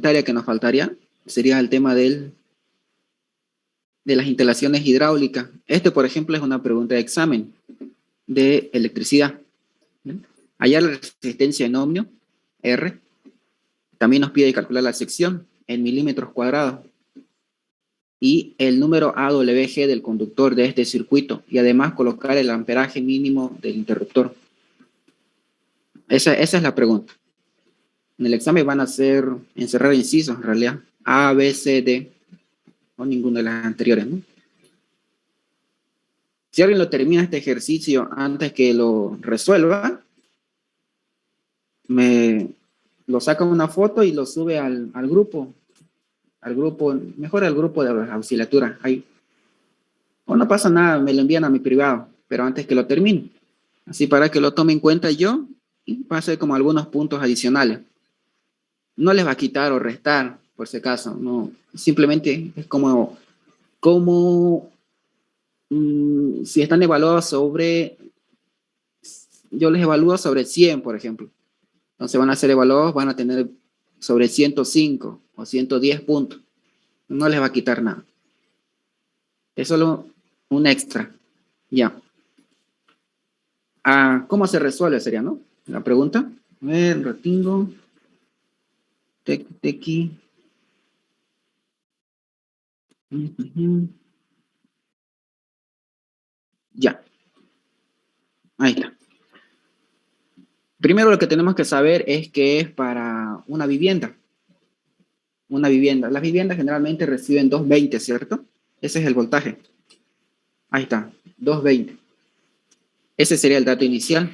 que nos faltaría sería el tema de las instalaciones hidráulicas. Por ejemplo, es una pregunta de examen de electricidad. Allá la resistencia en ohmio, R, también nos pide calcular la sección en milímetros cuadrados y el número AWG del conductor de este circuito y además colocar el amperaje mínimo del interruptor. Esa es la pregunta. En el examen van a ser encerrar incisos, en realidad. A, B, C, D, o ninguna de las anteriores, ¿no? Si alguien lo termina este ejercicio antes que lo resuelva, me lo saca una foto y lo sube al grupo, mejor al grupo de auxiliatura. Ahí. O no pasa nada, me lo envían a mi privado, pero antes que lo termine. Así para que lo tome en cuenta yo y pase como algunos puntos adicionales. No les va a quitar o restar, por si acaso, no. Simplemente es como si están evaluados sobre, yo les evalúo sobre 100, por ejemplo. Entonces van a ser evaluados, van a tener sobre 105 o 110 puntos. No les va a quitar nada. Es solo un extra. Ya. ¿Cómo se resuelve? Sería, ¿no? La pregunta. A ver, ratingo. Tequi. Ya. Ahí está. Primero lo que tenemos que saber es que es para una vivienda. Una vivienda. Las viviendas generalmente reciben 220, ¿cierto? Ese es el voltaje. Ahí está, 220. Ese sería el dato inicial.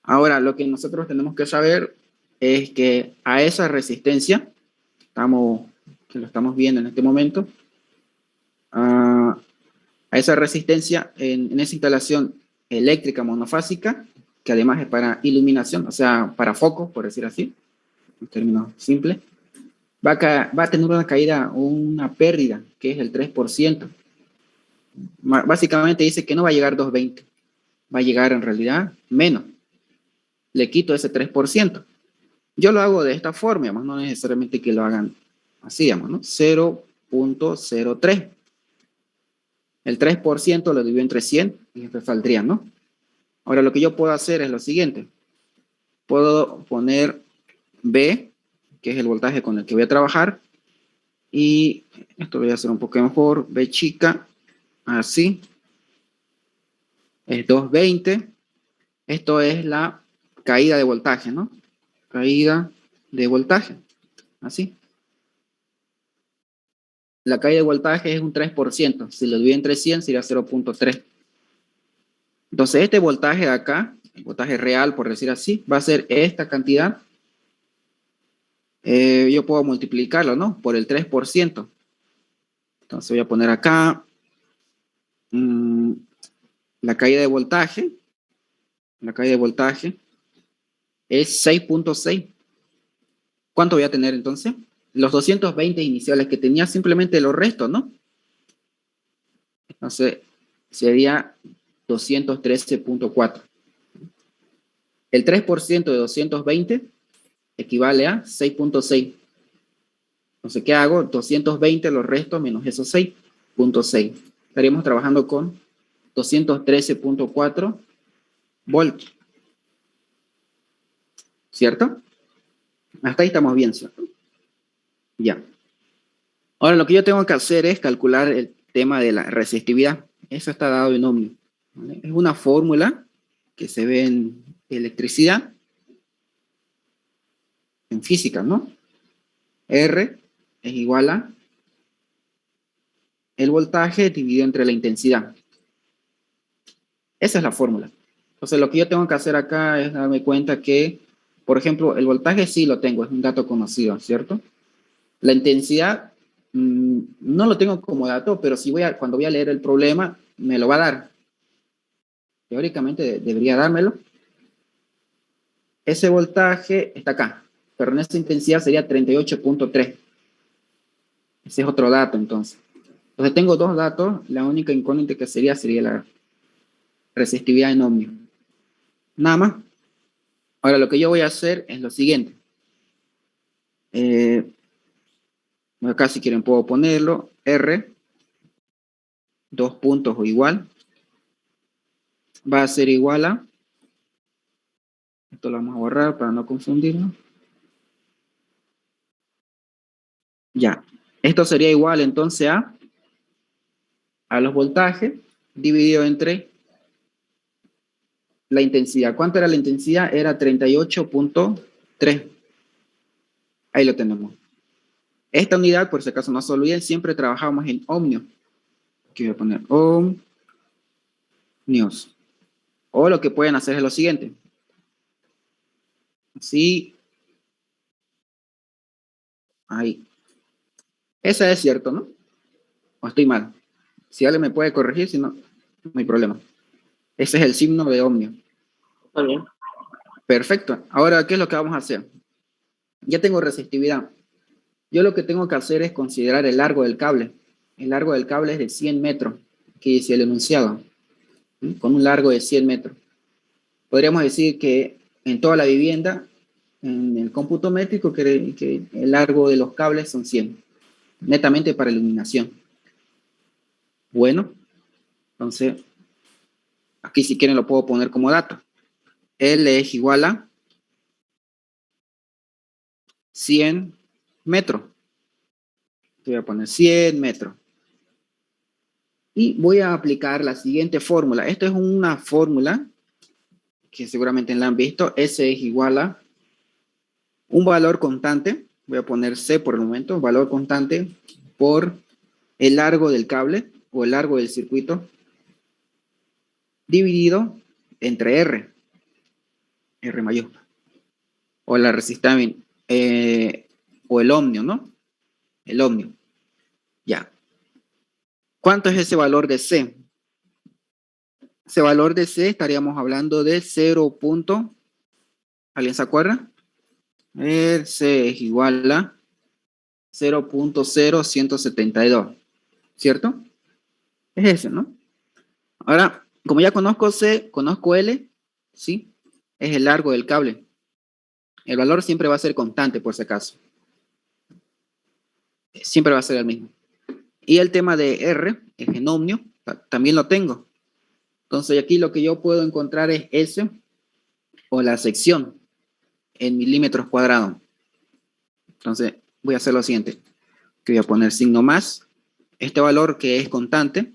Ahora, lo que nosotros tenemos que saber es que a esa resistencia, que lo estamos viendo en este momento, a esa resistencia en esa instalación eléctrica monofásica, que además es para iluminación, o sea, para focos, por decir así, en términos simples, va a tener una caída, una pérdida, que es el 3%. Básicamente dice que no va a llegar a 220, va a llegar en realidad menos. Le quito ese 3%. Yo lo hago de esta forma, digamos, no necesariamente que lo hagan así, digamos, ¿no? 0.03. El 3% lo divido entre 100 y me saldría, ¿no? Ahora lo que yo puedo hacer es lo siguiente. Puedo poner B, que es el voltaje con el que voy a trabajar, y esto lo voy a hacer un poco mejor. B chica, así. Es 220. Esto es la caída de voltaje, ¿no? Caída de voltaje, así. La caída de voltaje es un 3%. Si lo divido entre 100 sería 0.3. Entonces este voltaje de acá, el voltaje real, por decir así, va a ser esta cantidad. Yo puedo multiplicarlo, ¿no? Por el 3%. Entonces voy a poner acá la caída de voltaje. La caída de voltaje es 6.6. ¿Cuánto voy a tener entonces? Los 220 iniciales que tenía, simplemente los restos, ¿no? Entonces sería 213.4. El 3% de 220 equivale a 6.6. Entonces, ¿qué hago? 220 los restos menos esos 6.6. Estaríamos trabajando con 213.4 volts. ¿Cierto? Hasta ahí estamos bien, ¿cierto? Ya. Ahora lo que yo tengo que hacer es calcular el tema de la resistividad. Eso está dado en ohmio. ¿Vale? Es una fórmula que se ve en electricidad, en física, ¿no? R es igual a el voltaje dividido entre la intensidad. Esa es la fórmula. Entonces lo que yo tengo que hacer acá es darme cuenta que, por ejemplo, el voltaje sí lo tengo, es un dato conocido, ¿cierto? La intensidad no lo tengo como dato, pero si cuando voy a leer el problema, me lo va a dar. Teóricamente debería dármelo. Ese voltaje está acá, pero en esta intensidad sería 38.3. Ese es otro dato, entonces. Entonces tengo dos datos, la única incógnita que sería la resistividad en ohmio. Nada más. Ahora lo que yo voy a hacer es lo siguiente. Acá si quieren puedo ponerlo, R, 2 puntos o igual, va a ser igual a, esto lo vamos a borrar para no confundirnos. Ya, esto sería igual entonces a los voltajes dividido entre la intensidad. ¿Cuánto era la intensidad? Era 38.3. Ahí lo tenemos. Esta unidad, por si acaso no se olviden, siempre trabajamos en ohmios. Aquí voy a poner ohmios. O lo que pueden hacer es lo siguiente. Así. Ahí. Esa es cierto, ¿no? O estoy mal. Si alguien me puede corregir, si no, no hay problema. Ese es el signo de ohmio. Está bien. Perfecto. Ahora, ¿qué es lo que vamos a hacer? Ya tengo resistividad. Yo lo que tengo que hacer es considerar el largo del cable. El largo del cable es de 100 metros, que dice el enunciado, ¿sí? Con un largo de 100 metros. Podríamos decir que en toda la vivienda, en el cómputo métrico, que el largo de los cables son 100, netamente para iluminación. Bueno, entonces, aquí si quieren lo puedo poner como dato. L es igual a 100 metros. Voy a poner 100 metros. Y voy a aplicar la siguiente fórmula. Esto es una fórmula que seguramente la han visto. S es igual a un valor constante. Voy a poner C por el momento. Valor constante por el largo del cable o el largo del circuito dividido entre R. R mayúscula. O la resistencia, o el ohmio, ¿no? El ohmio. Ya. ¿Cuánto es ese valor de C? Ese valor de C estaríamos hablando de 0. ¿Alguien se acuerda? C es igual a 0.0172, ¿cierto? Es ese, ¿no? Ahora, como ya conozco C, conozco L, ¿sí? Es el largo del cable. El valor siempre va a ser constante, por si acaso. Siempre va a ser el mismo. Y el tema de R, es en ohmio, también lo tengo. Entonces aquí lo que yo puedo encontrar es S, o la sección, en milímetros cuadrados. Entonces voy a hacer lo siguiente. Que voy a poner signo más. Este valor que es constante,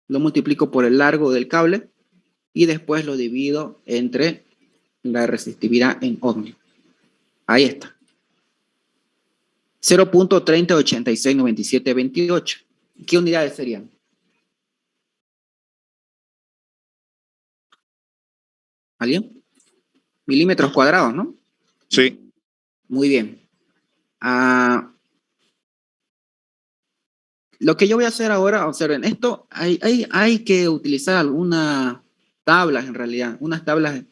lo multiplico por el largo del cable y después lo divido entre la resistividad en ohmio. Ahí está. 0.30869728. ¿Qué unidades serían? ¿Alguien? Milímetros cuadrados, ¿no? Sí. Muy bien. Lo que yo voy a hacer ahora, observen, esto hay que utilizar algunas tablas en realidad, unas tablas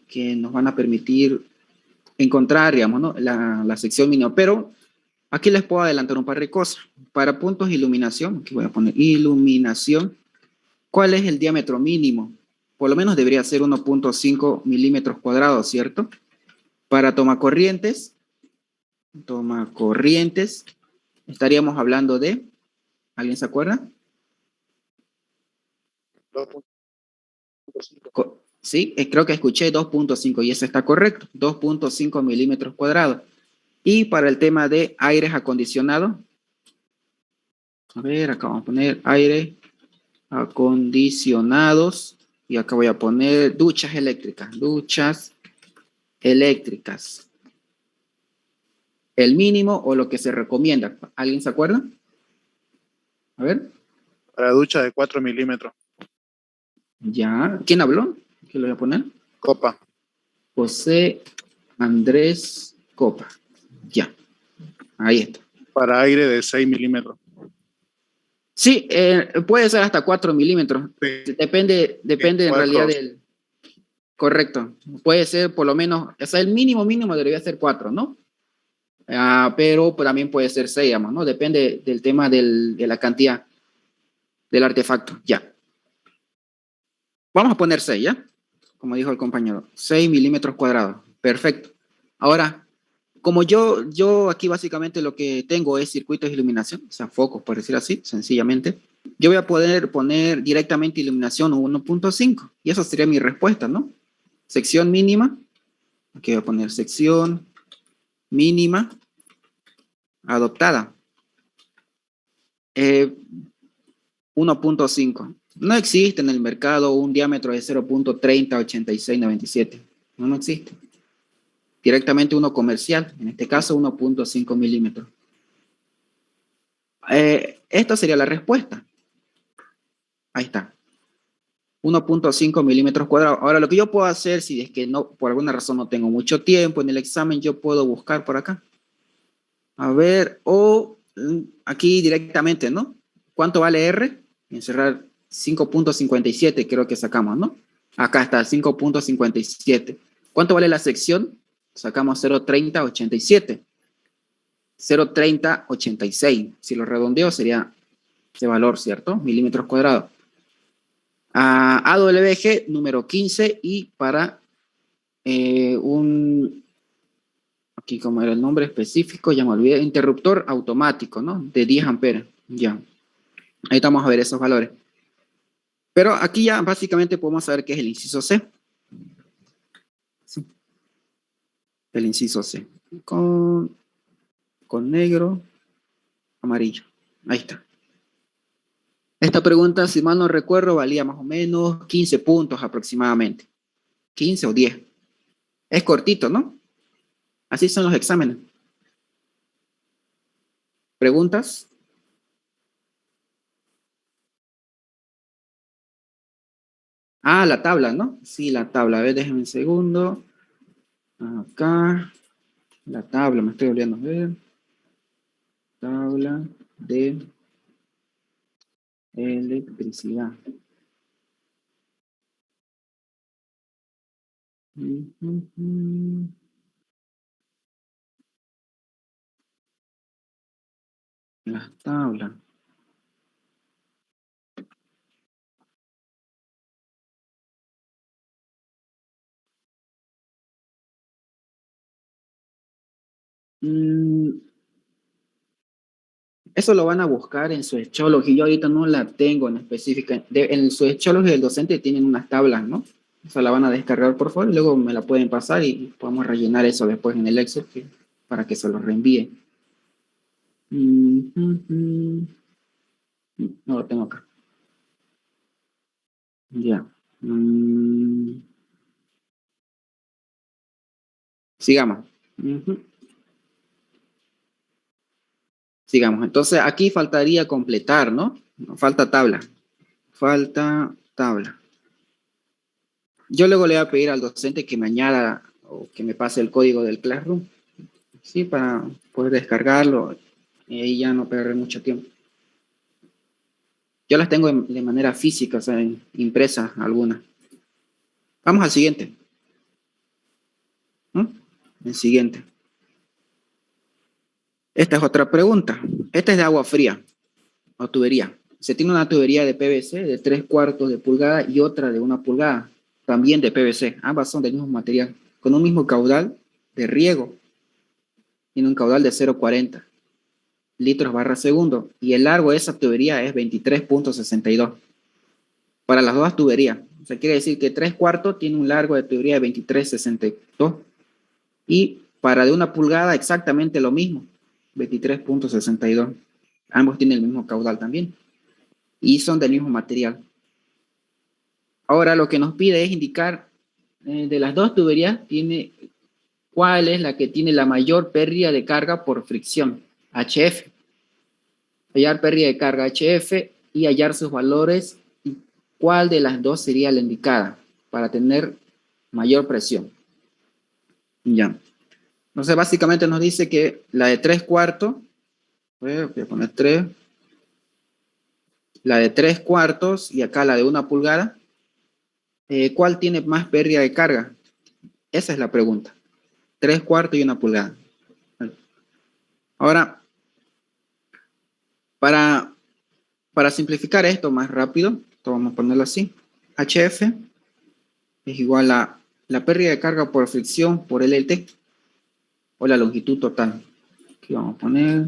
que nos van a permitir encontrar, digamos, ¿no? la sección mínima, pero aquí les puedo adelantar un par de cosas. Para puntos de iluminación, aquí voy a poner iluminación, ¿cuál es el diámetro mínimo? Por lo menos debería ser 1.5 milímetros cuadrados, ¿cierto? Para tomacorrientes, estaríamos hablando de, ¿alguien se acuerda? 2.5. Sí, creo que escuché 2.5 y eso está correcto, 2.5 milímetros cuadrados. Y para el tema de aires acondicionados, a ver, acá vamos a poner aire acondicionados y acá voy a poner duchas eléctricas. El mínimo o lo que se recomienda. ¿Alguien se acuerda? A ver. Para ducha de 4 milímetros. Ya. ¿Quién habló? ¿Qué le voy a poner? Copa. José Andrés Copa. Ya. Ahí está. Para aire de 6 milímetros. Sí, puede ser hasta 4 milímetros. Sí. Depende en 4. realidad del... Correcto. Puede ser por lo menos, o sea, el mínimo debería ser 4, ¿no? Pero también puede ser 6, digamos, ¿no? Depende del tema de la cantidad del artefacto. Ya. Vamos a poner 6, ¿ya? Como dijo el compañero. 6 milímetros cuadrados. Perfecto. Ahora, como yo aquí básicamente lo que tengo es circuitos de iluminación, o sea, focos, por decir así, sencillamente, yo voy a poder poner directamente iluminación 1.5 y eso sería mi respuesta, ¿no? Sección mínima, aquí voy a poner sección mínima adoptada. 1.5. No existe en el mercado un diámetro de 0.308697. No existe. Directamente uno comercial, en este caso 1.5 milímetros. Esta sería la respuesta. Ahí está. 1.5 milímetros cuadrados. Ahora, lo que yo puedo hacer, si es que no, por alguna razón no tengo mucho tiempo en el examen, yo puedo buscar por acá. A ver, o aquí directamente, ¿no? ¿Cuánto vale R? Encerrar 5.57, creo que sacamos, ¿no? Acá está, 5.57. ¿Cuánto vale la sección? Sacamos 0.3087. 0.3086. Si lo redondeo sería ese valor, ¿cierto? Milímetros cuadrados. AWG número 15 y para aquí como era el nombre específico, ya me olvidé, interruptor automático, ¿no? De 10 amperes, ya. Ahí vamos a ver esos valores. Pero aquí ya básicamente podemos saber qué es el inciso C. ¿Sí? El inciso C. Con negro, amarillo. Ahí está. Esta pregunta, si mal no recuerdo, valía más o menos 15 puntos aproximadamente. 15 o 10. Es cortito, ¿no? Así son los exámenes. ¿Preguntas? La tabla, ¿no? Sí, la tabla. A ver, déjenme un segundo. Acá. La tabla, me estoy olvidando. A ver. Tabla de electricidad. Las tablas. Eso lo van a buscar en su Schoology. Yo ahorita no la tengo en específica. En su Schoology del docente tienen unas tablas, ¿no? O sea, la van a descargar por favor y luego me la pueden pasar y podemos rellenar eso después en el Excel para que se lo reenvíe. No lo tengo acá. Ya. Sigamos. Sigamos. Entonces, aquí faltaría completar, ¿no? Falta tabla. Falta tabla. Yo luego le voy a pedir al docente que me añada o que me pase el código del Classroom, ¿sí? Para poder descargarlo y ahí ya no perder mucho tiempo. Yo las tengo de manera física, o sea, impresas algunas. Vamos al siguiente. ¿No? El siguiente. Esta es otra pregunta. Esta es de agua fría o tubería. Se tiene una tubería de PVC de 3/4 de pulgada y otra de 1 pulgada, también de PVC. Ambas son del mismo material, con un mismo caudal de riego. Tiene un caudal de 0.40 litros barra segundo y el largo de esa tubería es 23.62 para las dos tuberías. O sea, quiere decir que 3/4 tiene un largo de tubería de 23.62 y para de 1 pulgada exactamente lo mismo, 23.62. Ambos tienen el mismo caudal también y son del mismo material. Ahora lo que nos pide es indicar de las dos tuberías cuál es la que tiene la mayor pérdida de carga por fricción, HF. Hallar pérdida de carga HF y hallar sus valores y cuál de las dos sería la indicada para tener mayor presión. Ya. Entonces básicamente nos dice que la de 3/4, voy a poner 3, la de 3/4 y acá la de 1 pulgada, ¿cuál tiene más pérdida de carga? Esa es la pregunta. 3/4 y 1 pulgada. Ahora, para simplificar esto más rápido, vamos a ponerlo así. HF es igual a la pérdida de carga por fricción por LT. o la longitud total. Aquí vamos a poner,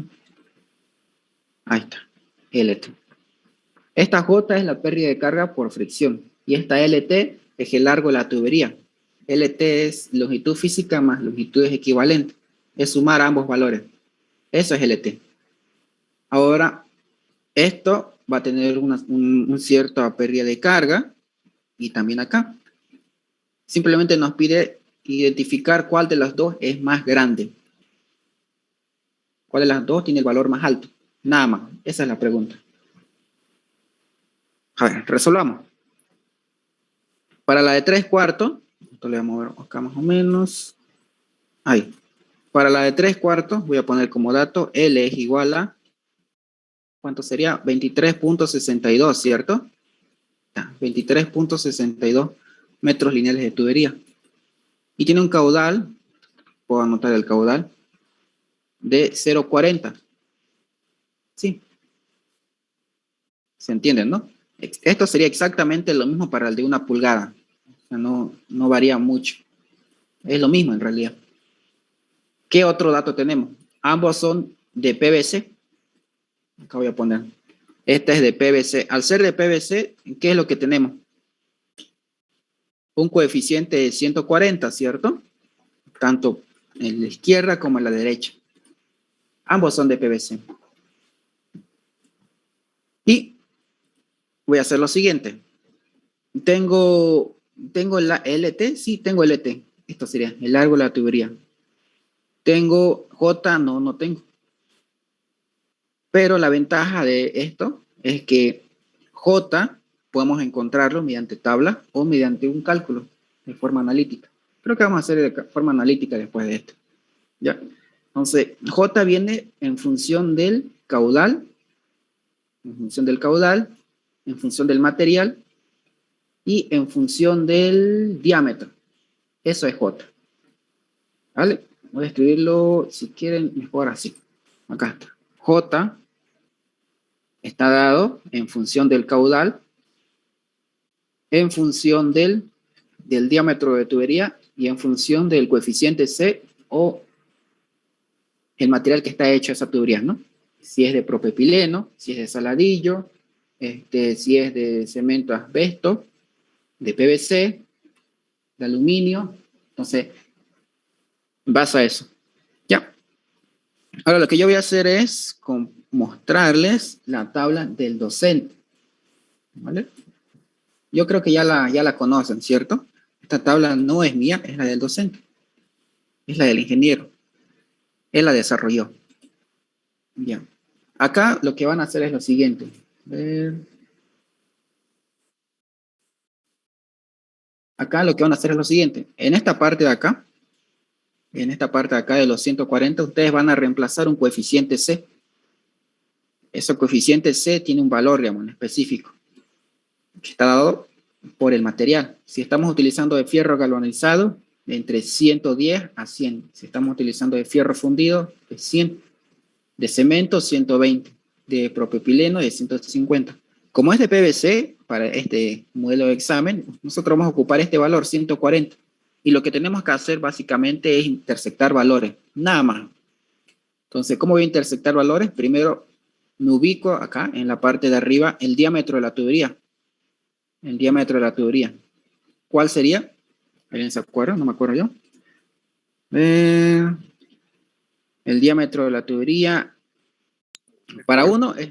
ahí está, LT. Esta J es la pérdida de carga por fricción y esta LT es el largo de la tubería. LT es longitud física más longitudes equivalentes. Es sumar ambos valores. Eso es LT. Ahora, esto va a tener un cierta pérdida de carga y también acá. Simplemente nos pide identificar cuál de las dos es más grande. ¿Cuál de las dos tiene el valor más alto? Nada más. Esa es la pregunta. A ver, resolvamos. Para la de 3/4, esto le vamos a ver acá más o menos. Ahí. Para la de 3/4, voy a poner como dato, L es igual a, ¿cuánto sería? 23.62, ¿cierto? 23.62 metros lineales de tubería. Y tiene un caudal, puedo anotar el caudal, de 0.40. Sí. ¿Se entiende, no? Esto sería exactamente lo mismo para el de 1 pulgada. O sea, no varía mucho. Es lo mismo en realidad. ¿Qué otro dato tenemos? Ambos son de PVC. Acá voy a poner. Este es de PVC. Al ser de PVC, ¿qué es lo que tenemos? Un coeficiente de 140, ¿cierto? Tanto en la izquierda como en la derecha. Ambos son de PVC. Y voy a hacer lo siguiente. ¿Tengo la LT? Sí, tengo LT. Esto sería el largo de la tubería. ¿Tengo J? No tengo. Pero la ventaja de esto es que J podemos encontrarlo mediante tabla o mediante un cálculo de forma analítica. Creo que vamos a hacer de forma analítica después de esto. ¿Ya? Entonces, J viene en función del caudal, en función del material y en función del diámetro. Eso es J. ¿Vale? Voy a escribirlo, si quieren, mejor así. Acá está. J está dado en función del caudal, en función del diámetro de tubería y en función del coeficiente C o el material que está hecho esa tubería, ¿no? Si es de propepileno, si es de saladillo, si es de cemento asbesto, de PVC, de aluminio. Entonces, basa eso. Ya. Ahora lo que yo voy a hacer es mostrarles la tabla del docente. ¿Vale? Yo creo que ya la conocen, ¿cierto? Esta tabla no es mía, es la del docente. Es la del ingeniero. Él la desarrolló. Bien. Acá lo que van a hacer es lo siguiente. Acá lo que van a hacer es lo siguiente. En esta parte de acá de los 140, ustedes van a reemplazar un coeficiente C. Ese coeficiente C tiene un valor, digamos, en específico, que está dado por el material. Si estamos utilizando de fierro galvanizado, entre 110 a 100. Si estamos utilizando de fierro fundido, de 100. De cemento, 120. De propileno, de 150. Como es de PVC, para este modelo de examen, nosotros vamos a ocupar este valor, 140. Y lo que tenemos que hacer básicamente es intersectar valores, nada más. Entonces, ¿cómo voy a intersectar valores? Primero, me ubico acá, en la parte de arriba, el diámetro de la tubería. El diámetro de la tubería. ¿Cuál sería? ¿Alguien se acuerda? No me acuerdo yo. El diámetro de la tubería, para uno es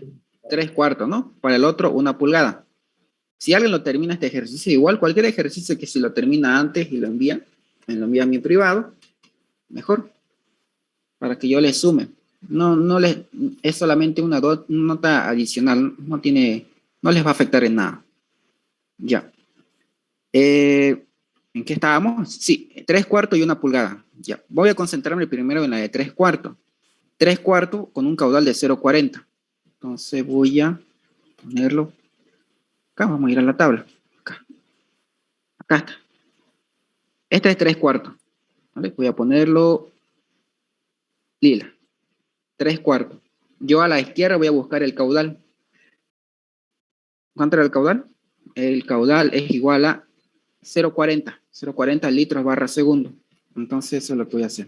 3/4, ¿no? Para el otro, 1 pulgada. Si alguien lo termina este ejercicio, igual cualquier ejercicio que si lo termina antes y me lo envía a mi privado, mejor, para que yo le sume. Es solamente una nota adicional, no les va a afectar en nada. Ya. ¿En qué estábamos? Sí, 3/4 y 1 pulgada. Ya. Voy a concentrarme primero en la de 3/4. 3/4 con un caudal de 0.40. Entonces voy a ponerlo acá, vamos a ir a la tabla. Acá está. Este es 3/4. ¿Vale? Voy a ponerlo lila. 3/4. Yo a la izquierda voy a buscar el caudal. ¿Cuánto era el caudal? El caudal es igual a 0.40 litros/segundo. Entonces eso es lo que voy a hacer.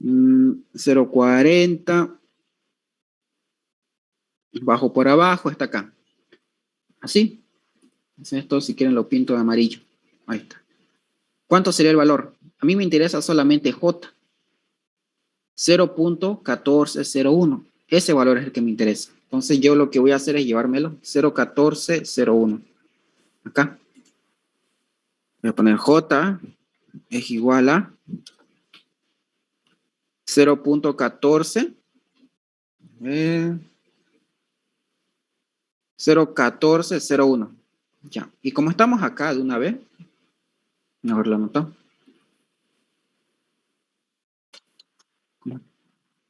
0,40. Bajo por abajo, está acá. Así. Esto, si quieren, lo pinto de amarillo. Ahí está. ¿Cuánto sería el valor? A mí me interesa solamente J. 0.1401. Ese valor es el que me interesa. Entonces yo lo que voy a hacer es llevármelo. 0.1401. Acá. Voy a poner J es igual a 0.14. 0.1401. Ya. Y como estamos acá de una vez, mejor lo anotamos.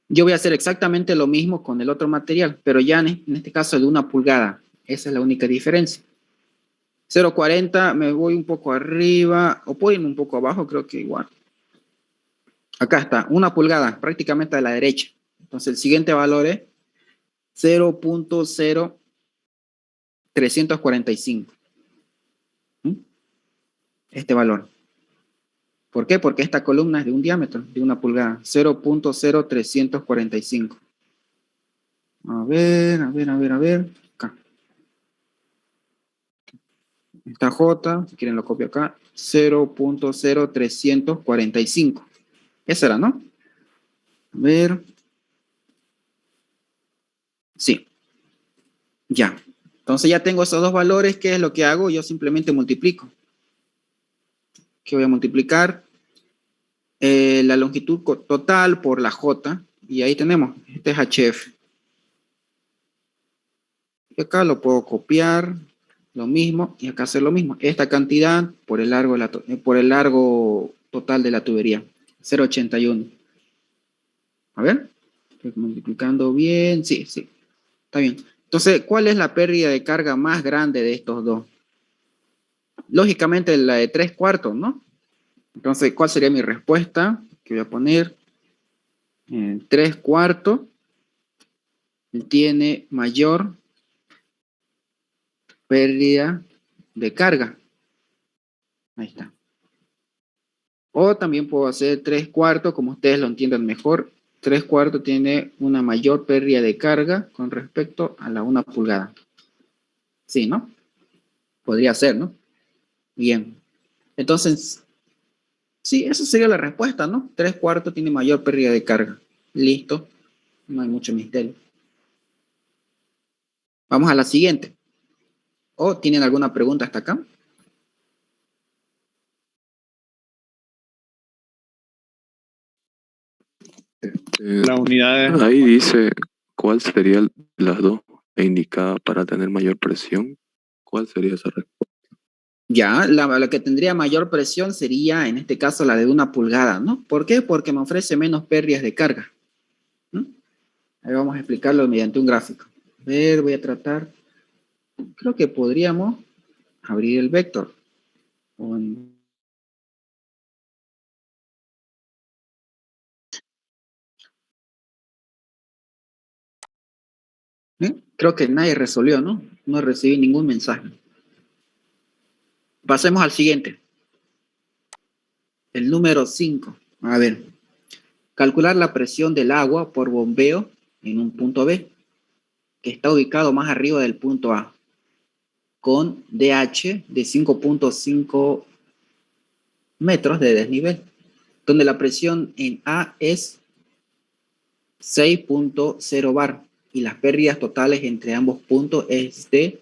Yo voy a hacer exactamente lo mismo con el otro material, pero ya en este caso de 1 pulgada. Esa es la única diferencia. 0,40 me voy un poco arriba, o puedo irme un poco abajo, creo que igual. Acá está, 1 pulgada, prácticamente a la derecha. Entonces el siguiente valor es 0.0345. Este valor. ¿Por qué? Porque esta columna es de un diámetro de 1 pulgada. 0.0345. A ver. Acá. Esta J, si quieren lo copio acá. 0.0345. Esa era, ¿no? A ver. Sí. Ya. Entonces ya tengo esos dos valores. ¿Qué es lo que hago? Yo simplemente multiplico. ¿Qué voy a multiplicar? La longitud total por la J. Y ahí tenemos. Este es HF. Y acá lo puedo copiar. Lo mismo. Y acá hacer lo mismo. Esta cantidad por el largo, por el largo total de la tubería. 0.81. A ver. Estoy multiplicando bien. Sí. Está bien. Entonces, ¿cuál es la pérdida de carga más grande de estos dos? Lógicamente la de 3/4, ¿no? Entonces, ¿cuál sería mi respuesta? Que voy a poner 3/4 tiene mayor pérdida de carga. Ahí está. O también puedo hacer 3/4, como ustedes lo entiendan mejor. 3/4 tiene una mayor pérdida de carga con respecto a la 1 pulgada. Sí, ¿no? Podría ser, ¿no? Bien. Entonces, sí, esa sería la respuesta, ¿no? 3/4 tiene mayor pérdida de carga. Listo. No hay mucho misterio. Vamos a la siguiente. ¿O tienen alguna pregunta hasta acá? Las unidades. Ahí dice cuál sería las dos indicada para tener mayor presión. ¿Cuál sería esa respuesta? Ya, la que tendría mayor presión sería, en este caso, la de 1 pulgada, ¿no? ¿Por qué? Porque me ofrece menos pérdidas de carga. ¿Mm? Ahí vamos a explicarlo mediante un gráfico. A ver, voy a tratar. Creo que podríamos abrir el vector. Creo que nadie resolvió, ¿no? No recibí ningún mensaje. Pasemos al siguiente. El número 5. A ver. Calcular la presión del agua por bombeo en un punto B, que está ubicado más arriba del punto A, con DH de 5.5 metros de desnivel, donde la presión en A es 6.0 bar y las pérdidas totales entre ambos puntos es de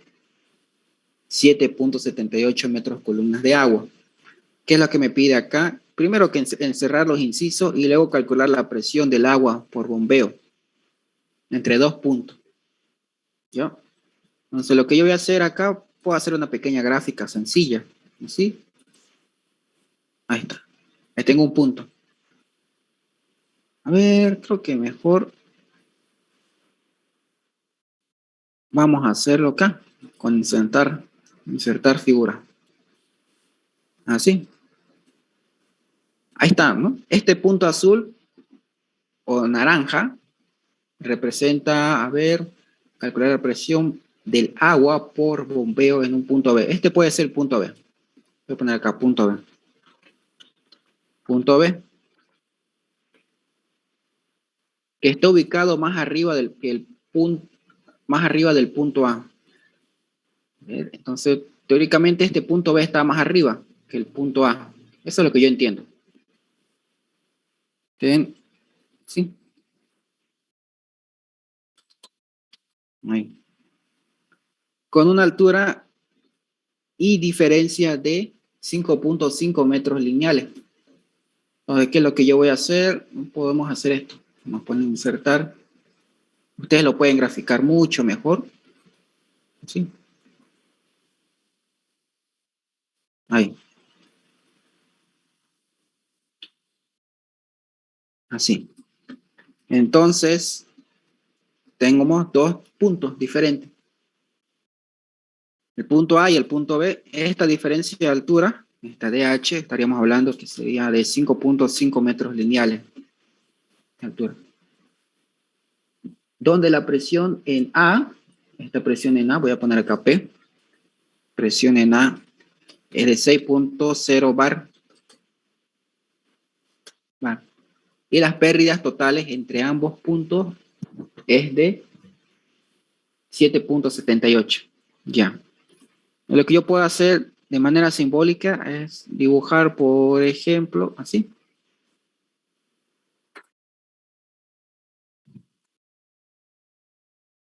7.78 metros columnas de agua. ¿Qué es lo que me pide acá? Primero que encerrar los incisos y luego calcular la presión del agua por bombeo entre dos puntos. ¿Ya? Entonces lo que yo voy a hacer acá, puedo hacer una pequeña gráfica sencilla. ¿Sí? Ahí está. Ahí tengo un punto. A ver, creo que mejor vamos a hacerlo acá, con insertar figura. Así. Ahí está, ¿no? Este punto azul o naranja representa, a ver, calcular la presión del agua por bombeo en un punto B. Este puede ser el punto B. Voy a poner acá punto B. Punto B. que está ubicado más arriba del punto A. Entonces, teóricamente este punto B está más arriba que el punto A. Eso es lo que yo entiendo. ¿Ven? ¿Sí? Ahí. Con una altura y diferencia de 5.5 metros lineales. Entonces, ¿qué es lo que yo voy a hacer? Podemos hacer esto. Nos pueden insertar. Ustedes lo pueden graficar mucho mejor. ¿Sí? Ahí. Así. Entonces, tenemos dos puntos diferentes. El punto A y el punto B. Esta diferencia de altura, esta DH, estaríamos hablando que sería de 5.5 metros lineales de altura. Donde la presión en A, esta presión en A, voy a poner acá P, presión en A es de 6.0 bar. Y las pérdidas totales entre ambos puntos es de 7.78. Ya. Lo que yo puedo hacer de manera simbólica es dibujar, por ejemplo, así.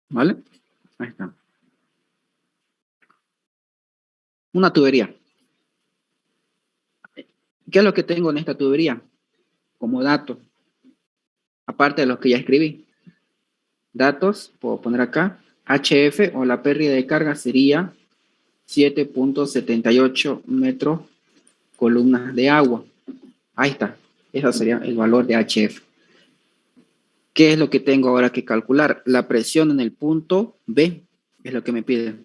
¿Vale? Ahí está. Una tubería. ¿Qué es lo que tengo en esta tubería? Como dato. Aparte de los que ya escribí. Datos, puedo poner acá. HF o la pérdida de carga sería 7.78 metros columnas de agua. Ahí está. Ese sería el valor de HF. ¿Qué es lo que tengo ahora que calcular? La presión en el punto B es lo que me pide.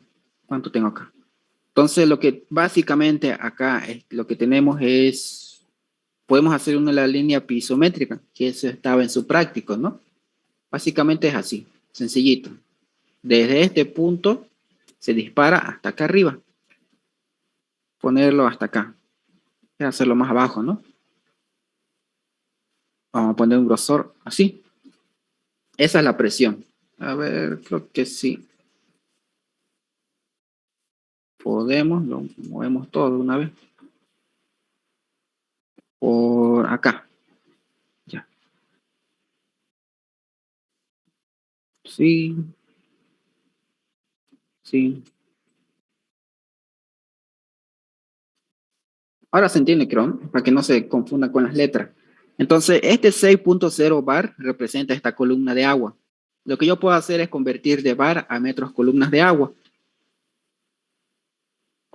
¿Cuánto tengo acá? Entonces, lo que básicamente acá es, lo que tenemos es, podemos hacer una línea pisométrica, que eso estaba en su práctico, ¿no? Básicamente es así, sencillito. Desde este punto se dispara hasta acá arriba. Ponerlo hasta acá. Voy a hacerlo más abajo, ¿no? Vamos a poner un grosor así. Esa es la presión. A ver, creo que sí. Podemos, lo movemos todo de una vez. Por acá. Ya. Sí. Sí. Ahora se entiende, creo, para que no se confunda con las letras. Entonces, este 6.0 bar representa esta columna de agua. Lo que yo puedo hacer es convertir de bar a metros columnas de agua.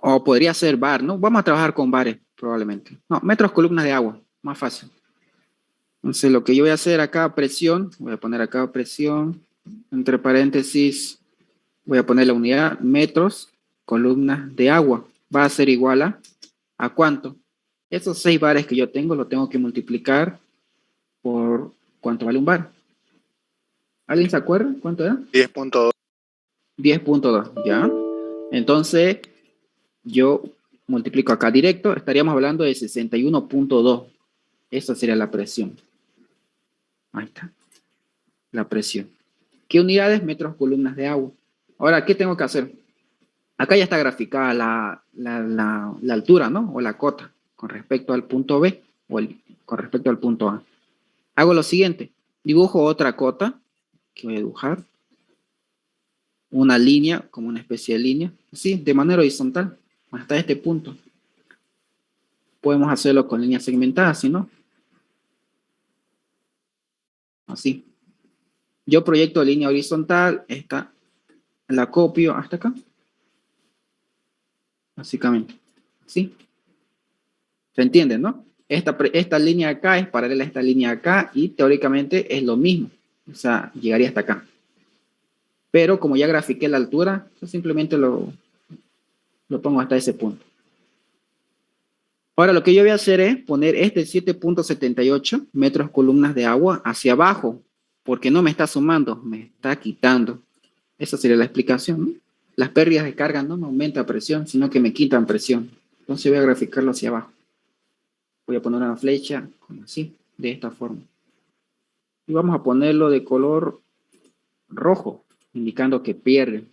O podría ser bar, ¿no? Vamos a trabajar con bares, probablemente. No, metros columnas de agua, más fácil. Entonces, lo que yo voy a hacer acá, presión, voy a poner acá presión, entre paréntesis, voy a poner la unidad, metros, columnas de agua. Va a ser igual ¿a cuánto? Esos 6 bares que yo tengo, lo tengo que multiplicar por ¿cuánto vale un bar? ¿Alguien se acuerda? ¿Cuánto era? 10.2. 10.2, ¿ya? Entonces, yo multiplico acá directo, estaríamos hablando de 61.2. Esa sería la presión. Ahí está. La presión. ¿Qué unidades? Metros columnas de agua. Ahora, ¿qué tengo que hacer? Acá ya está graficada la altura, ¿no? O la cota con respecto al punto B o con respecto al punto A. Hago lo siguiente. Dibujo otra cota que voy a dibujar. Una línea, como una especie de línea. Así, de manera horizontal. Hasta este punto. Podemos hacerlo con líneas segmentadas, ¿sí no? Así. Yo proyecto línea horizontal. Esta la copio hasta acá. Básicamente. ¿Sí? ¿Se entiende, no? Esta línea acá es paralela a esta línea acá y teóricamente es lo mismo. O sea, llegaría hasta acá. Pero como ya grafiqué la altura, yo simplemente lo pongo hasta ese punto. Ahora lo que yo voy a hacer es poner este 7.78 metros columnas de agua hacia abajo, porque no me está sumando, me está quitando. Esa sería la explicación, ¿no? Las pérdidas de carga no me aumentan presión, sino que me quitan presión. Entonces voy a graficarlo hacia abajo. Voy a poner una flecha así, de esta forma. Y vamos a ponerlo de color rojo, indicando que pierde.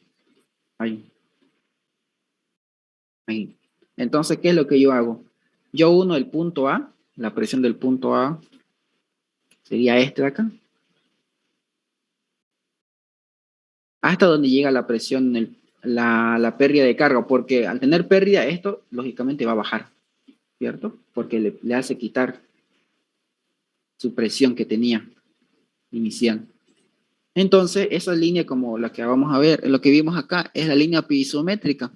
Ahí. Ahí. Entonces, ¿qué es lo que yo hago? Yo uno el punto A, la presión del punto A sería este de acá. Hasta donde llega la presión, la pérdida de carga, porque al tener pérdida, esto lógicamente va a bajar, ¿cierto? Porque le hace quitar su presión que tenía inicial. Entonces, esa línea, como la que vamos a ver, lo que vimos acá, es la línea pisométrica,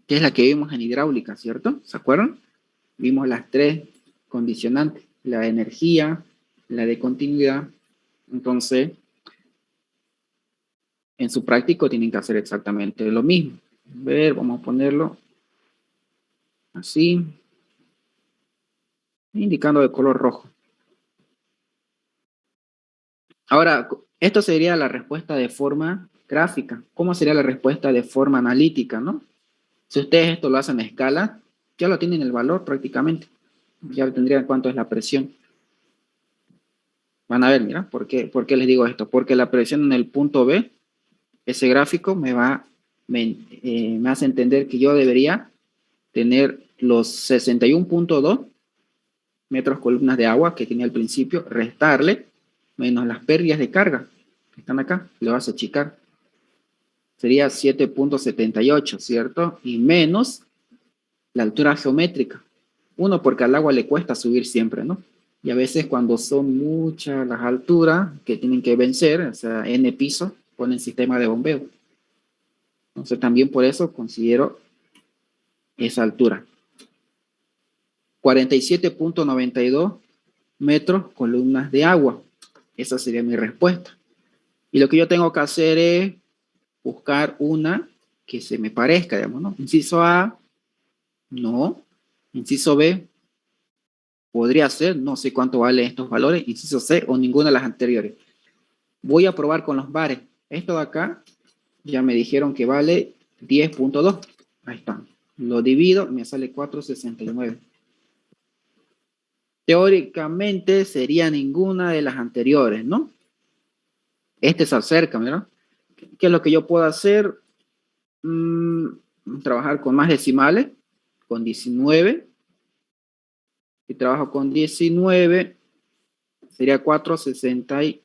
que es la que vimos en hidráulica, ¿cierto? ¿Se acuerdan? Vimos las tres condicionantes, la de energía, la de continuidad. Entonces, en su práctico tienen que hacer exactamente lo mismo. A ver, vamos a ponerlo así, indicando de color rojo. Ahora, esto sería la respuesta de forma gráfica. ¿Cómo sería la respuesta de forma analítica, no? Si ustedes esto lo hacen a escala, ya lo tienen el valor prácticamente. Ya tendrían cuánto es la presión. Van a ver, mira, ¿por qué les digo esto? Porque la presión en el punto B, ese gráfico me hace entender que yo debería tener los 61.2 metros columnas de agua que tenía al principio, restarle, menos las pérdidas de carga que están acá, lo vas a achicar. Sería 7.78, ¿cierto? Y menos la altura geométrica. Uno, porque al agua le cuesta subir siempre, ¿no? Y a veces cuando son muchas las alturas que tienen que vencer, o sea, N pisos, ponen sistema de bombeo. Entonces también por eso considero esa altura. 47.92 metros columnas de agua. Esa sería mi respuesta. Y lo que yo tengo que hacer es buscar una que se me parezca, digamos, ¿no? Inciso A, no. Inciso B, podría ser, no sé cuánto valen estos valores. Inciso C o ninguna de las anteriores. Voy a probar con los bares. Esto de acá, ya me dijeron que vale 10.2. Ahí está. Lo divido, me sale 4.69. Teóricamente sería ninguna de las anteriores, ¿no? Este se acerca, ¿verdad? ¿Qué es lo que yo puedo hacer? Trabajar con más decimales, con 19. Si trabajo con 19, sería 4.60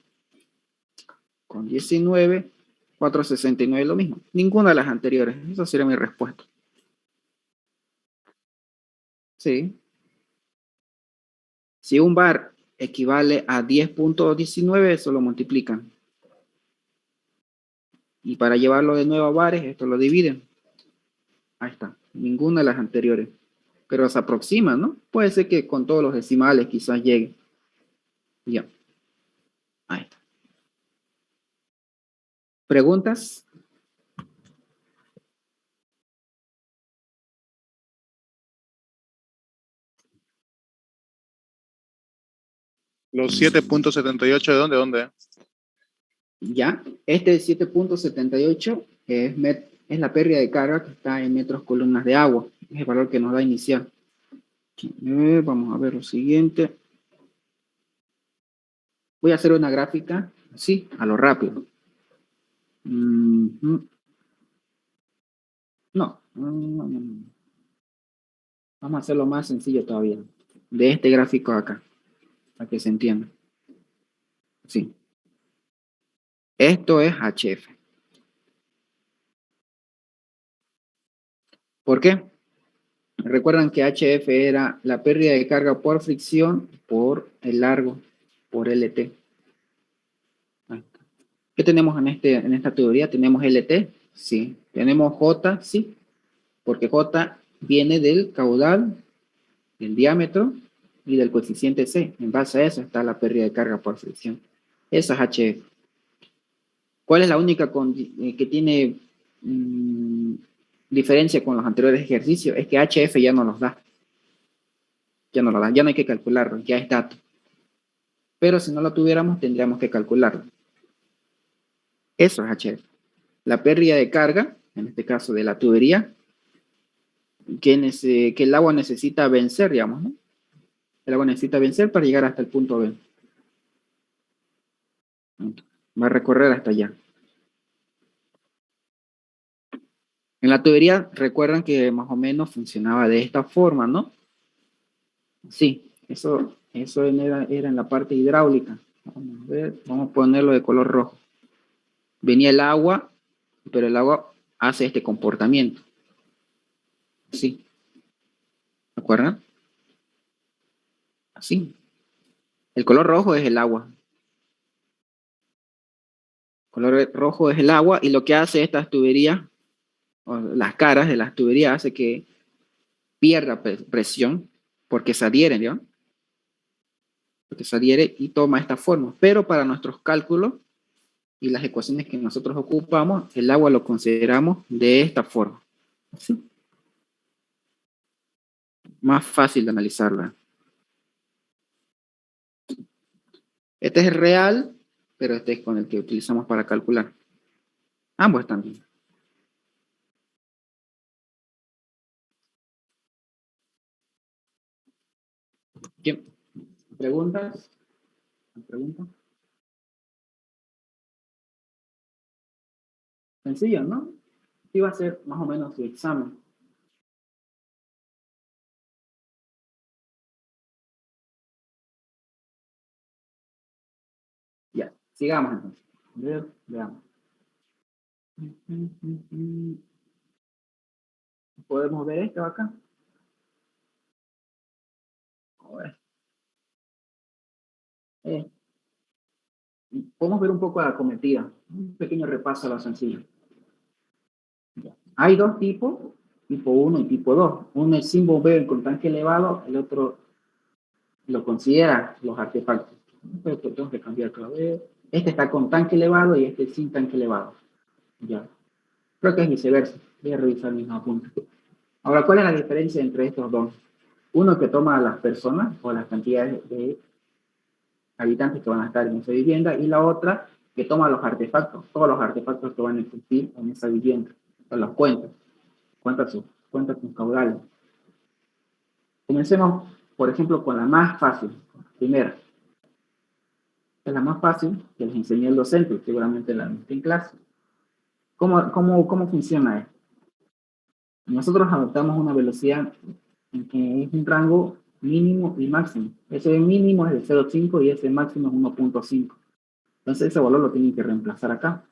con 19, 4.69 lo mismo. Ninguna de las anteriores. Esa sería mi respuesta. Sí. Si un bar equivale a 10.19, eso lo multiplican. Y para llevarlo de nuevo a bares, esto lo dividen. Ahí está. Ninguna de las anteriores. Pero se aproxima, ¿no? Puede ser que con todos los decimales quizás llegue. Ya. Ahí está. ¿Preguntas? Los 7.78 ¿de dónde? ¿Dónde? Ya. Este 7.78 es la pérdida de carga que está en metros columnas de agua. Es el valor que nos da inicial. Vamos a ver lo siguiente. Voy a hacer una gráfica así, a lo rápido. No. Vamos a hacerlo más sencillo todavía. De este gráfico acá, para que se entienda. Sí. Esto es HF. ¿Por qué? Recuerdan que HF era la pérdida de carga por fricción por el largo, por LT. ¿Qué tenemos en esta teoría? ¿Tenemos LT? Sí. ¿Tenemos J? Sí. Porque J viene del caudal, del diámetro y del coeficiente C. En base a eso está la pérdida de carga por fricción. Esa es HF. ¿Cuál es la única que tiene diferencia con los anteriores ejercicios? Es que HF ya no los da. Ya no lo da, ya no hay que calcularlo, ya es dato. Pero si no lo tuviéramos, tendríamos que calcularlo. Eso es HF. La pérdida de carga, en este caso de la tubería, que el agua necesita vencer, digamos, ¿no? El agua necesita vencer para llegar hasta el punto B. Va a recorrer hasta allá. En la tubería, recuerdan que más o menos funcionaba de esta forma, ¿no? Sí, eso era en la parte hidráulica. Vamos a ver, vamos a ponerlo de color rojo. Venía el agua, pero el agua hace este comportamiento. Sí. ¿De acuerdo? Así. El color rojo es el agua. El color rojo es el agua y lo que hace estas tuberías, o las caras de las tuberías, hace que pierda presión porque se adhieren, ¿no? Porque se adhiere y toma esta forma. Pero para nuestros cálculos y las ecuaciones que nosotros ocupamos, el agua lo consideramos de esta forma. ¿Sí? Más fácil de analizarla. Este es el real, pero este es con el que utilizamos para calcular. Ambos están bien. ¿Quién? ¿Preguntas? ¿Preguntas? Sencillo, ¿no? Aquí va a ser más o menos su examen. Ya, sigamos entonces. A ver, veamos. ¿Podemos ver esto acá? A ver. Podemos ver un poco la cometida. Un pequeño repaso a lo sencillo. Ya. Hay dos tipos, tipo 1 y tipo 2. Uno es sin bombeo con tanque elevado, el otro lo considera los artefactos. Pero tengo que cambiar otra vez. Este está con tanque elevado y este sin tanque elevado. Ya. Creo que es viceversa. Voy a revisar mis apuntes. Ahora, ¿cuál es la diferencia entre estos dos? Uno que toma a las personas o las cantidades de habitantes que van a estar en esa vivienda y la otra que toma los artefactos, todos los artefactos que van a existir en esa vivienda. O los cuenta sus caudales. Comencemos, por ejemplo, con la más fácil, primera. Es la más fácil que les enseñé el docente, seguramente la viste en clase. ¿Cómo funciona esto? Nosotros adoptamos una velocidad en que es un rango mínimo y máximo. Ese mínimo es de 0,5 y ese máximo es 1,5. Entonces ese valor lo tienen que reemplazar acá.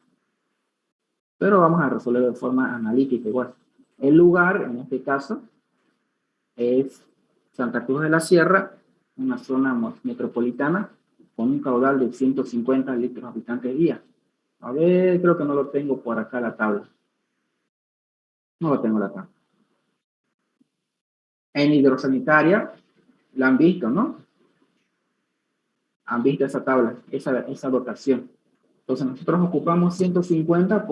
Pero vamos a resolver de forma analítica igual. El lugar, en este caso, es Santa Cruz de la Sierra, una zona metropolitana con un caudal de 150 litros habitantes día. A ver, creo que no lo tengo por acá la tabla. No lo tengo la tabla. En hidrosanitaria, la han visto, ¿no? Han visto esa tabla, esa dotación. Entonces nosotros ocupamos 150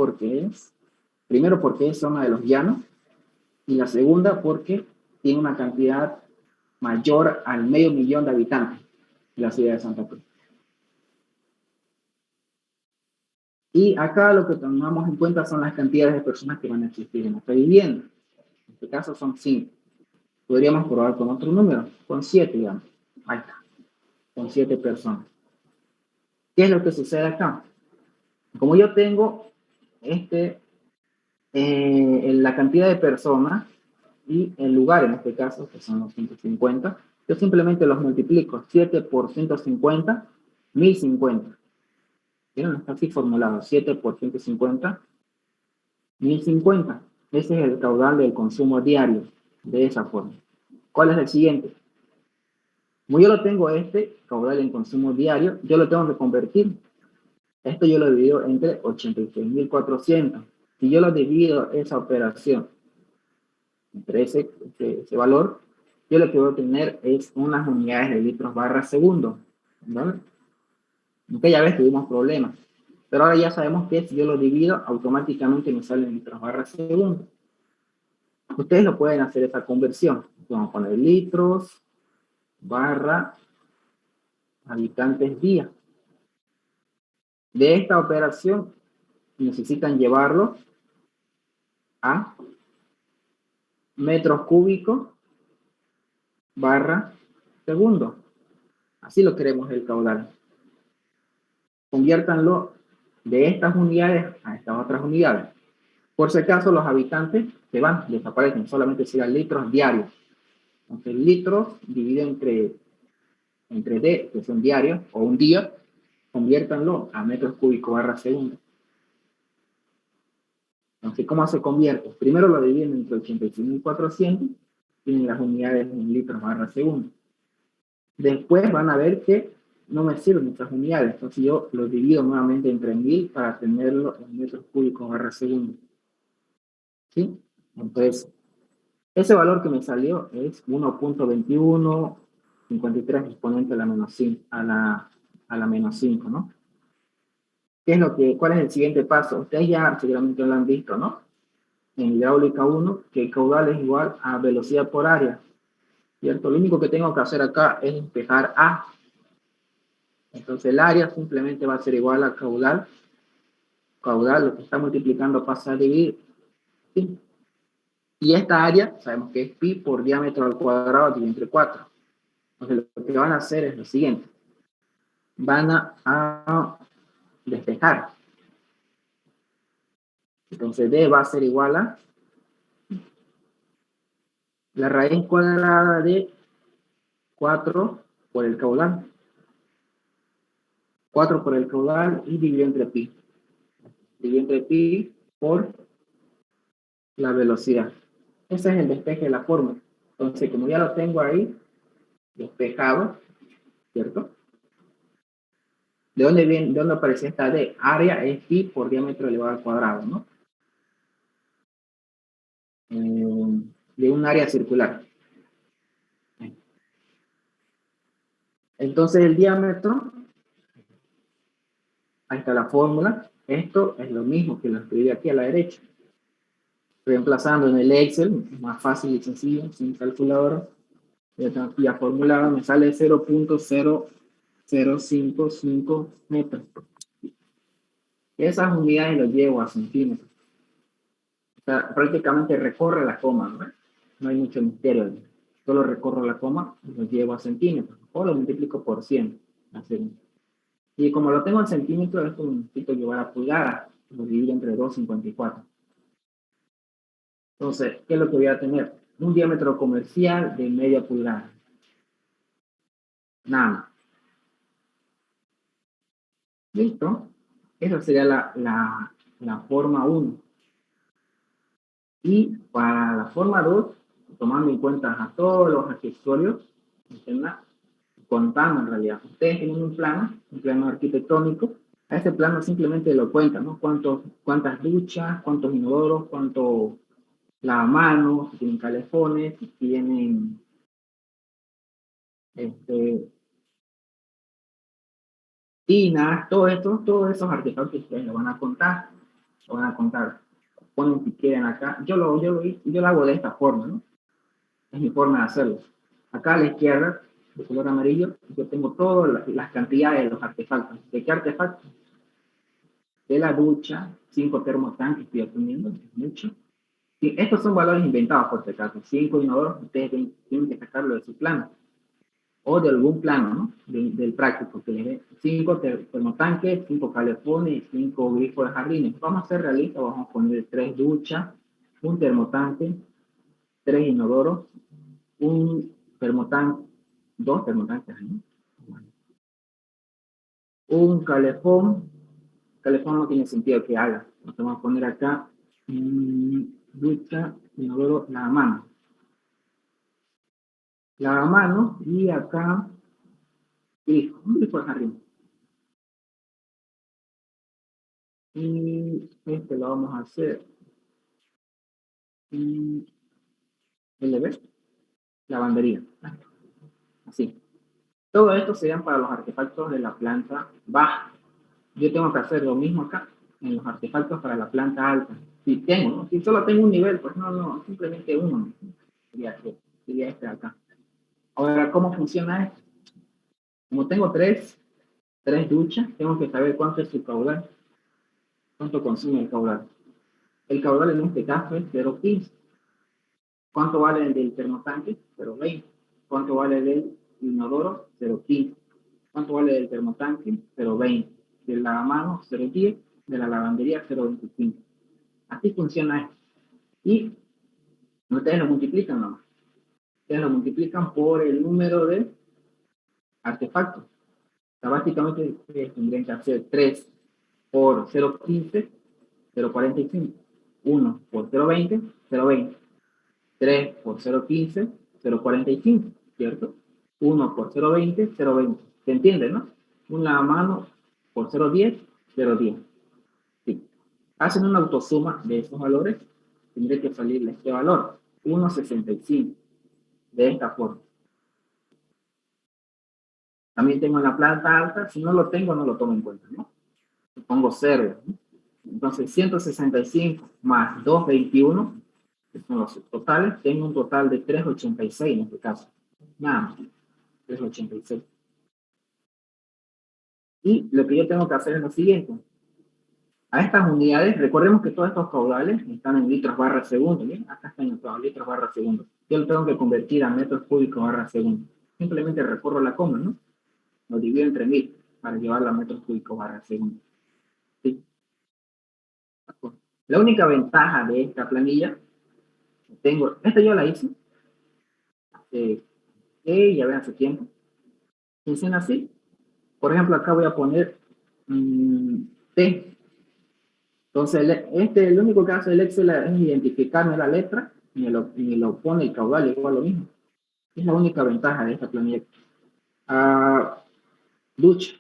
primero porque es zona de los llanos, y la segunda porque tiene una cantidad mayor al 500.000 de habitantes en la ciudad de Santa Cruz. Y acá lo que tomamos en cuenta son las cantidades de personas que van a existir en esta vivienda. En este caso son 5. Podríamos probar con otro número, con 7, digamos. Ahí está, con 7 personas. ¿Qué es lo que sucede acá? Como yo tengo la cantidad de personas y el lugar, en este caso, que son los 150, yo simplemente los multiplico. 7 por 150, 1050. ¿Vieron? Está así formulado. 7 por 150, 1050. Ese es el caudal del consumo diario, de esa forma. ¿Cuál es el siguiente? Como yo lo tengo caudal en consumo diario, yo lo tengo que convertir. Esto yo lo divido entre 86.400. Si yo lo divido esa operación entre ese valor, yo lo que voy a obtener es unas unidades de litros barra segundo. ¿Vale? Aunque ya ves, tuvimos problemas. Pero ahora ya sabemos que si yo lo divido, automáticamente me salen litros barra segundo. Ustedes lo pueden hacer esa conversión. Vamos a poner litros barra habitantes día. De esta operación necesitan llevarlo a metros cúbicos barra segundo. Así lo queremos el caudal. conviértanlo de estas unidades a estas otras unidades. Por si acaso los habitantes se van, desaparecen, solamente serán litros diarios. Entonces litros dividido entre D, que son diarios, o un día, conviértanlo a metros cúbicos barra segundo. Entonces, ¿cómo se convierte? Primero lo dividen entre 86.400, tienen las unidades en litros barra segundo. Después van a ver que no me sirven estas unidades, entonces yo lo divido nuevamente entre 1000 para tenerlo en metros cúbicos barra segundo. ¿Sí? Entonces, ese valor que me salió es 1.2153 exponente a la menos 5, a la menos 5, ¿no? ¿Cuál es el siguiente paso? Ustedes ya seguramente lo han visto, ¿no? En hidráulica 1, que el caudal es igual a velocidad por área, ¿cierto? Lo único que tengo que hacer acá es despejar A. Entonces el área simplemente va a ser igual a caudal. Caudal, lo que está multiplicando pasa a dividir. ¿Sí? Y esta área, sabemos que es pi por diámetro al cuadrado dividido entre 4. Entonces lo que van a hacer es lo siguiente. Van a despejar. Entonces D va a ser igual a la raíz cuadrada de 4 por el caudal. 4 por el caudal y dividido entre pi. Dividido entre pi por la velocidad. Ese es el despeje de la fórmula. Entonces, como ya lo tengo ahí, despejado, ¿cierto? ¿De dónde viene, de dónde aparece esta D? Área es pi por diámetro elevado al cuadrado, ¿no? De un área circular. Entonces, el diámetro, ahí está la fórmula. Esto es lo mismo que lo escribí aquí a la derecha. Reemplazando en el Excel, más fácil y sencillo, sin calculadora. Ya tengo aquí ya formulado, me sale 0.0055 metros. Esas unidades las llevo a centímetros. O sea, prácticamente recorre la coma, ¿no? No hay mucho misterio. Solo recorro la coma y lo llevo a centímetros. O lo multiplico por 100. Así. Y como lo tengo en centímetros, esto lo necesito llevar a pulgadas. Lo divido entre 2,54. Entonces, ¿qué es lo que voy a tener? Un diámetro comercial de media pulgada. Nada más. ¿Listo? Esa sería la forma 1. Y para la forma 2, tomando en cuenta a todos los accesorios, contando en realidad. Ustedes tienen un plano arquitectónico. A ese plano simplemente lo cuentan, ¿no? Cuántas duchas, cuántos inodoros, cuántos lavamanos, si tienen calefones, si tienen tinas, todos esos artefactos ustedes lo van a contar. Lo van a contar. Ponen si quieren acá. Yo lo hago de esta forma, ¿no? Es mi forma de hacerlo. Acá a la izquierda, de color amarillo, yo tengo todas las cantidades de los artefactos. ¿De qué artefactos? De la ducha, 5 termotanques estoy aprendiendo, es mucho. Sí, estos son valores inventados por este caso. 5 inodoros, ustedes tienen que sacarlo de su plano. O de algún plano, ¿no? Del práctico que les dé. 5 termotanques, 5 calefones, 5 grifos de jardines. Vamos a ser realistas, vamos a poner 3 duchas, un termotanque, 3 inodoros, un termotanque, 2 termotanques, ¿no? Un calefón no tiene sentido que haga. Nos vamos a poner acá, ducha, inodoro, lavamanos. Lavamanos y acá, grifo, un grifo de jardín. Y este lo vamos a hacer. LB, lavandería. Así. Todo esto serían para los artefactos de la planta baja. Yo tengo que hacer lo mismo acá, en los artefactos para la planta alta. Si solo tengo un nivel, pues no, simplemente uno. Sería este de acá. Ahora, ¿cómo funciona esto? Como tengo tres duchas, tengo que saber cuánto es su caudal. ¿Cuánto consume el caudal? El caudal en este caso es 0,15. ¿Cuánto vale el del termotanque? 0,20. ¿Cuánto vale el del inodoro? 0,15. ¿Cuánto vale el termotanque? 0,20. del lavamanos 0.10, de la lavandería 0.25. Así funciona esto. Y ustedes lo multiplican nomás. Ustedes lo multiplican por el número de artefactos. O sea, básicamente ustedes tendrían que hacer 3 por 0.15, 0.45. 1 por 0.20, 0.20. 3 por 0.15, 0.45, ¿cierto? 1 por 0.20, 0.20. ¿Se entiende, no? Una mano por 0.10, 0.10. Sí. Hacen una autosuma de esos valores, tendría que salirle este valor, 1.65, de esta forma. También tengo la planta alta, si no lo tengo, no lo tomo en cuenta, ¿no? Pongo 0, ¿no? Entonces, 165 más 221, que son los totales, tengo un total de 386 en este caso. Nada más, 386. Y lo que yo tengo que hacer es lo siguiente. A estas unidades, recordemos que todos estos caudales están en litros barra segundo, ¿bien? Acá están en litros barra segundo. Yo lo tengo que convertir a metros cúbicos barra segundo. Simplemente recorro la coma, ¿no? Lo divido entre 1000 para llevarlo a metros cúbicos barra segundo. ¿Sí? La única ventaja de esta planilla, esta yo la hice, ya ven hace tiempo, funciona así. Por ejemplo, acá voy a poner T. Entonces, el único que hace el Excel es identificarme la letra y me lo pone el caudal igual lo mismo. Es la única ventaja de esta planilla. Ducha,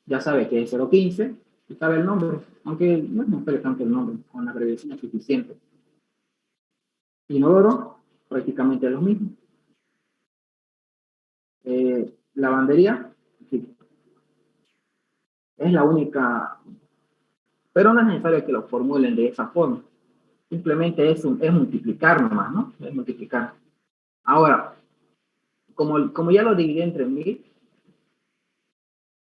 ya sabe que es 015, y sabe el nombre, aunque no es necesario tanto el nombre, con la abreviación es suficiente. Inodoro, prácticamente lo mismo. Lavandería, sí. Es la única, pero no es necesario que lo formulen de esa forma. Simplemente es multiplicar nomás, ¿no? Es multiplicar. Ahora, como ya lo dividí entre 1000,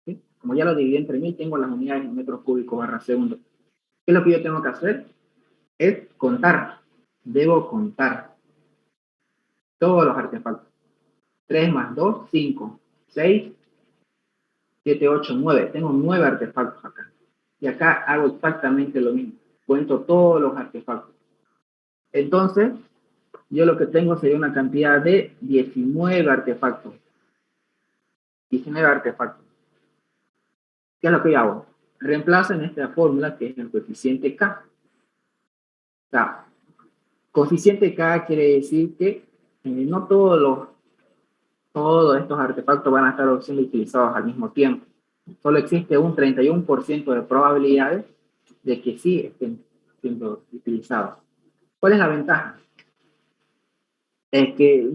¿sí? Como ya lo dividí entre 1000, tengo las unidades en metros cúbicos barra segundo. ¿Qué es lo que yo tengo que hacer? Es contar. Debo contar todos los artefactos. 3 más 2, 5. 6, 7, 8, 9. Tengo 9 artefactos acá. Y acá hago exactamente lo mismo. Cuento todos los artefactos. Entonces, yo lo que tengo sería una cantidad de 19 artefactos. 19 artefactos. ¿Qué es lo que yo hago? Reemplazo en esta fórmula que es el coeficiente K. O sea, coeficiente K quiere decir que no todos estos artefactos van a estar siendo utilizados al mismo tiempo. Solo existe un 31% de probabilidades de que sí estén siendo utilizados. ¿Cuál es la ventaja? Es que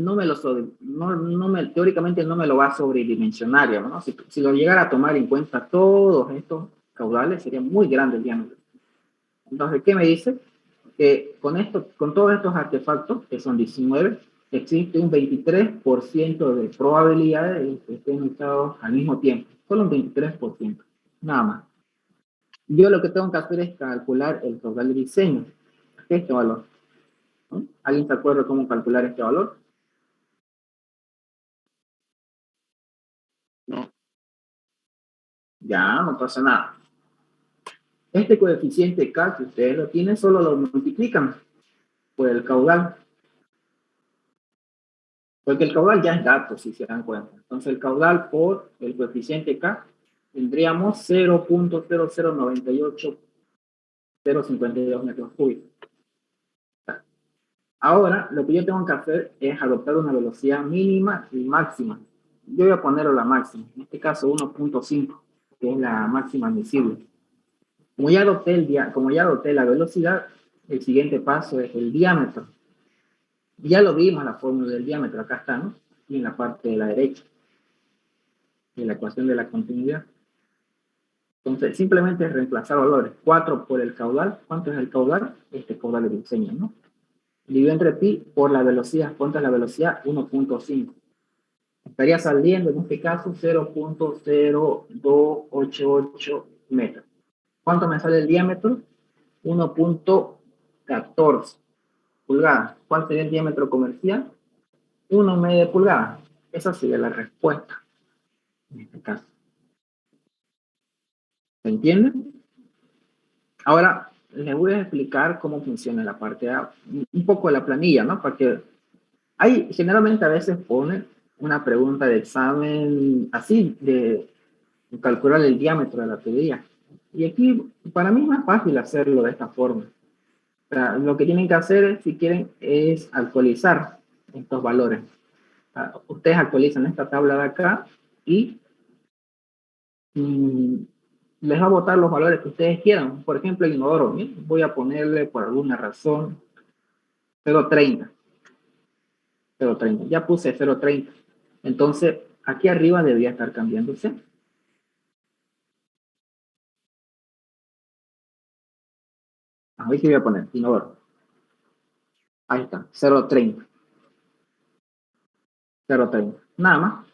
teóricamente no me lo va a sobredimensionar, ¿no? Si lo llegara a tomar en cuenta todos estos caudales, sería muy grande el diámetro. Entonces, ¿qué me dice? Que con todos estos artefactos, que son 19, existe un 23% de probabilidades de que estén usados al mismo tiempo. Solo un 23%, nada más. Yo lo que tengo que hacer es calcular el caudal de diseño, este valor. ¿No? ¿Alguien se acuerda cómo calcular este valor? No. Ya, no pasa nada. Este coeficiente K, si ustedes lo tienen, solo lo multiplican por el caudal. Porque el caudal ya es dato, si se dan cuenta. Entonces, el caudal por el coeficiente K, tendríamos 0.0098052 metros cúbicos. Ahora, lo que yo tengo que hacer es adoptar una velocidad mínima y máxima. Yo voy a ponerlo la máxima, en este caso 1.5, que es la máxima admisible. Como ya adopté la velocidad, el siguiente paso es el diámetro. Ya lo vimos, la fórmula del diámetro, acá está, ¿no? Y en la parte de la derecha, en la ecuación de la continuidad. Entonces, simplemente es reemplazar valores. 4 por el caudal. ¿Cuánto es el caudal? Este caudal de diseño, ¿no? Dividido entre pi por la velocidad. ¿Cuánto es la velocidad? 1.5. Estaría saliendo, en este caso, 0.0288 metros. ¿Cuánto me sale el diámetro? 1.14 pulgadas. ¿Cuál sería el diámetro comercial? 1 pulgada. Esa sería la respuesta en este caso. ¿Se entiende? Ahora, les voy a explicar cómo funciona la parte A, un poco de la planilla, ¿no? Porque generalmente a veces pone una pregunta de examen así, de calcular el diámetro de la tubería. Y aquí, para mí es más fácil hacerlo de esta forma. O sea, lo que tienen que hacer, si quieren, es actualizar estos valores. Ustedes actualizan esta tabla de acá y les va a botar los valores que ustedes quieran. Por ejemplo, el inodoro, ¿sí? Voy a ponerle por alguna razón 0.30. 0.30. Ya puse 0.30. Entonces, aquí arriba debería estar cambiándose. Ahí sí voy a poner inodoro. Ahí está, 0.30. 0.30. Nada más.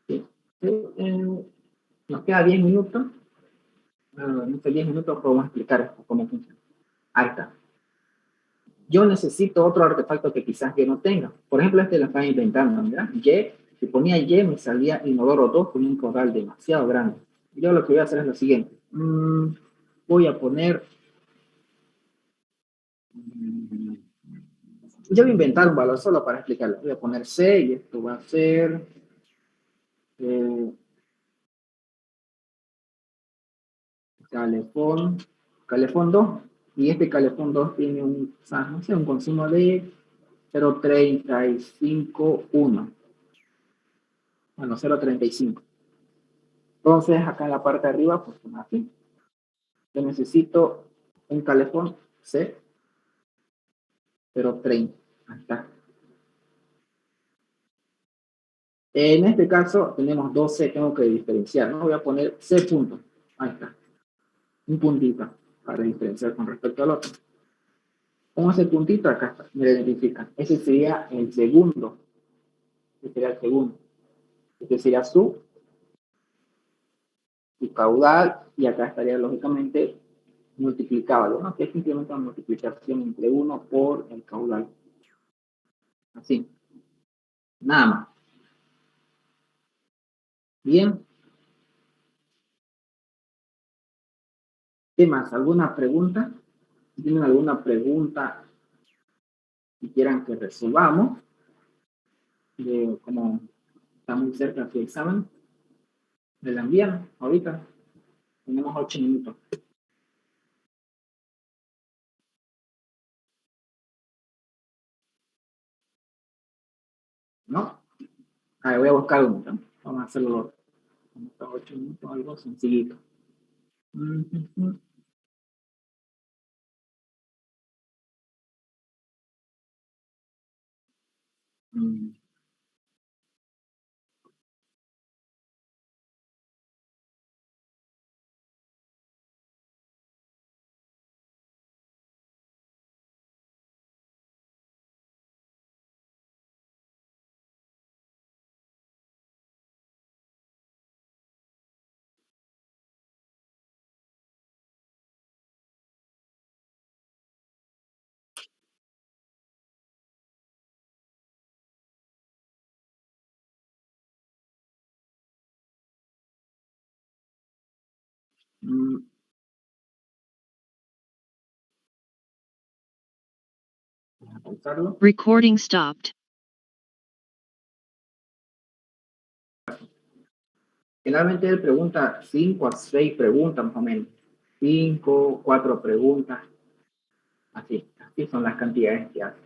Sí. Nos queda 10 minutos. En estos 10 minutos podemos explicar cómo funciona. Ahí está. Yo necesito otro artefacto que quizás yo no tenga. Por ejemplo, este lo están inventando, ¿verdad? Si ponía Y, me salía inodoro 2 con un caudal demasiado grande. Yo lo que voy a hacer es lo siguiente. Voy a poner... yo voy a inventar un valor solo para explicarlo. Voy a poner C y esto va a ser... calefón 2. Y este calefón 2 tiene un, o sea, no sé, un consumo de 0.351. Bueno, 0.35. Entonces, acá en la parte de arriba, pues aquí, yo necesito un calefón C 0.30. Ahí está. En este caso, tenemos 2C, tengo que diferenciar, ¿no? Voy a poner C punto. Ahí está. Un puntito para diferenciar con respecto al otro. Con ese puntito acá está, me identifica. Ese sería el segundo. Ese sería el segundo. Este sería su caudal, y acá estaría lógicamente multiplicado, ¿no? Que es simplemente una multiplicación entre 1 por el caudal. Así. Nada más. Bien. ¿Qué más? ¿Alguna pregunta? ¿Tienen alguna pregunta que quieran que resolvamos? Como está muy cerca su examen, me la envían ahorita. Tenemos 8 minutos. ¿No? A ver, voy a buscar uno, ¿no? Vamos a hacerlo 8 minutos, algo sencillito. Recording stopped. Generalmente él pregunta 5 a 6 preguntas más o menos. 5, 4 preguntas. Así son las cantidades que hace.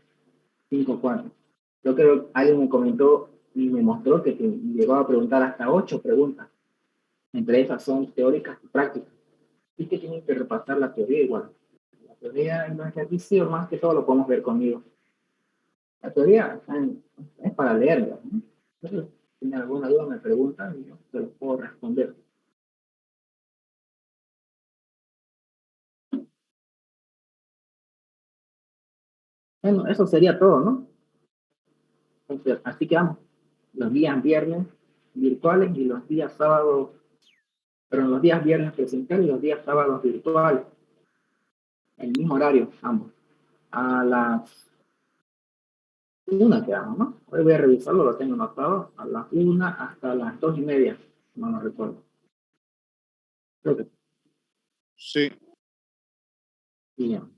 5, 4. Yo creo que alguien me comentó y me mostró que llegó a preguntar hasta 8 preguntas. Entre esas son teóricas y prácticas. Y que tienen que repasar la teoría igual. La teoría en los ejercicios más que todo lo podemos ver conmigo. La teoría es para leerla, ¿no? Entonces, si tienen alguna duda me preguntan y yo se los puedo responder. Bueno, eso sería todo, ¿no? Entonces, así que vamos. Los días viernes virtuales y los días sábados, pero los días viernes presenciales y los días sábados virtuales. El mismo horario, ambos. A las 1 quedamos, ¿no? Hoy voy a revisarlo, lo tengo anotado. A las 1 hasta las 2:30, no lo recuerdo. Sí. Bien.